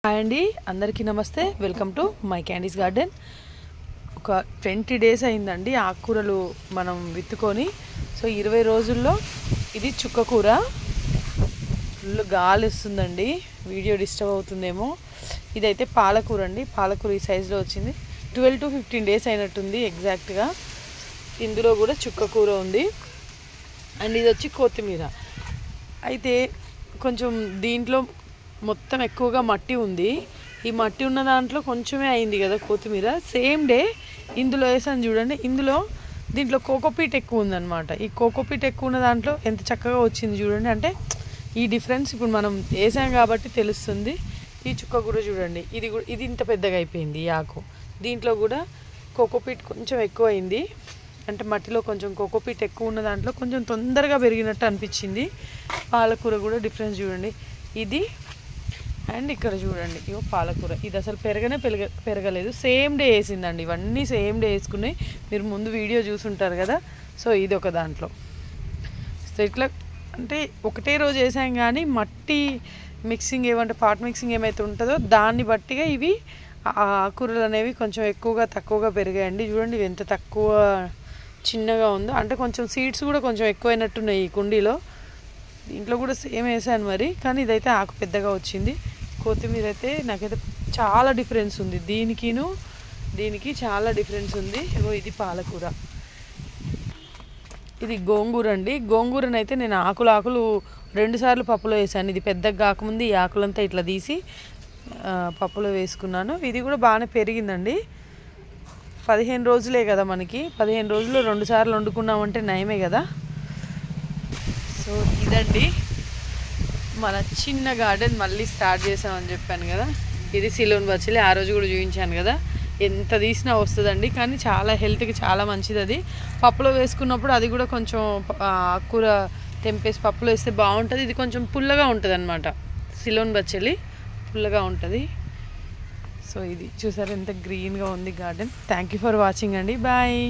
Hi అండి, అందరికీ నమస్తే. Welcome to my candies garden. ఒక 20 డేస్ అయిందండి ఆకుకూరలు మనం విత్తుకొని. సో 20 రోజుల్లో ఇది చుక్కకూర. ఫుల్ గాలి వస్తుందండి, వీడియో డిస్టర్బ్ అవుతుందేమో. ఇదైతే పాలకూర అండి. పాలకూర ఈ సైజులో వచ్చింది. 12 to 15 డేస్ అయినట్టుంది ఎగ్జాక్ట్గా. ఇందులో కూడా చుక్కకూర ఉంది. అండ్ ఇది వచ్చి కొత్తిమీర. అయితే కొంచెం దీంట్లో మొత్తం ఎక్కువగా మట్టి ఉంది. ఈ మట్టి ఉన్న దాంట్లో కొంచెమే అయింది కదా కొత్తిమీర. సేమ్ డే ఇందులో వేసాను చూడండి. దీంట్లో కోకోపీట్ ఎక్కువ ఉందన్నమాట. ఈ కోకోపీట్ ఎక్కువ ఉన్న దాంట్లో ఎంత చక్కగా వచ్చింది చూడండి. అంటే ఈ డిఫరెన్స్ ఇప్పుడు మనం వేసాం కాబట్టి తెలుస్తుంది. ఈ చుక్క కూడా చూడండి, ఇది ఇంత పెద్దగా అయిపోయింది ఈ ఆకు. దీంట్లో కూడా కోకోపీట్ కొంచెం ఎక్కువ అయింది. అంటే మట్టిలో కొంచెం కోకోపీట్ ఎక్కువ ఉన్న దాంట్లో కొంచెం తొందరగా పెరిగినట్టు అనిపించింది. పాలకూర కూడా డిఫరెన్స్ చూడండి. ఇది అండ్ ఇక్కడ చూడండి, ఇవో పాలకూర. ఇది అసలు పెరగలేదు. సేమ్ డే వేసిందండి. ఇవన్నీ సేమ్ డే వేసుకున్నాయి. మీరు ముందు వీడియో చూసుంటారు కదా. సో ఇది ఒక దాంట్లో. సో ఇట్లా అంటే ఒకటే రోజు వేసాం కానీ మట్టి మిక్సింగ్ పాట్ మిక్సింగ్ ఏమైతే ఉంటుందో దాన్ని బట్టిగా ఇవి ఆకుకూరలు అనేవి కొంచెం ఎక్కువగా తక్కువగా పెరిగాయండి. చూడండి ఇవి ఎంత తక్కువ చిన్నగా ఉందో. అంటే కొంచెం సీడ్స్ కూడా కొంచెం ఎక్కువైనట్టున్నాయి ఈ కుండీలో. దీంట్లో కూడా సేమ్ వేసాను మరి, కానీ ఇదైతే ఆకు పెద్దగా వచ్చింది. కొత్తిమీర అయితే నాకైతే చాలా డిఫరెన్స్ ఉంది. దీనికి చాలా డిఫరెన్స్ ఉంది. ఇది పాలకూర. ఇది గోంగూర అండి. గోంగూరనైతే నేను ఆకులు 2 సార్లు పప్పులో వేసాను. ఇది పెద్దగా కాకముందు ఈ ఆకులంతా ఇట్లా తీసి పప్పులో వేసుకున్నాను. ఇది కూడా బాగానే పెరిగిందండి. 15 రోజులే కదా మనకి. 15 రోజుల్లో 2 సార్లు వండుకున్నామంటే నయమే కదా. సో ఇదండి మన చిన్న గార్డెన్. మళ్ళీ స్టార్ట్ చేసామని చెప్పాను కదా. ఇది సిలోన్ బచ్చిలి. ఆ రోజు కూడా చూపించాను కదా. ఎంత తీసినా వస్తుందండి, కానీ చాలా హెల్త్కి చాలా మంచిది. అది పప్పులో వేసుకున్నప్పుడు అది కూడా కొంచెం ఆకుకూర తెంపేసి పప్పులో వేస్తే బాగుంటుంది. ఇది కొంచెం పుల్లగా ఉంటుంది అనమాట. సిలోన్ బచ్చిలి పుల్లగా ఉంటుంది. సో ఇది చూసారు ఎంత గ్రీన్గా ఉంది garden. Thank you for watching అండి. బాయ్.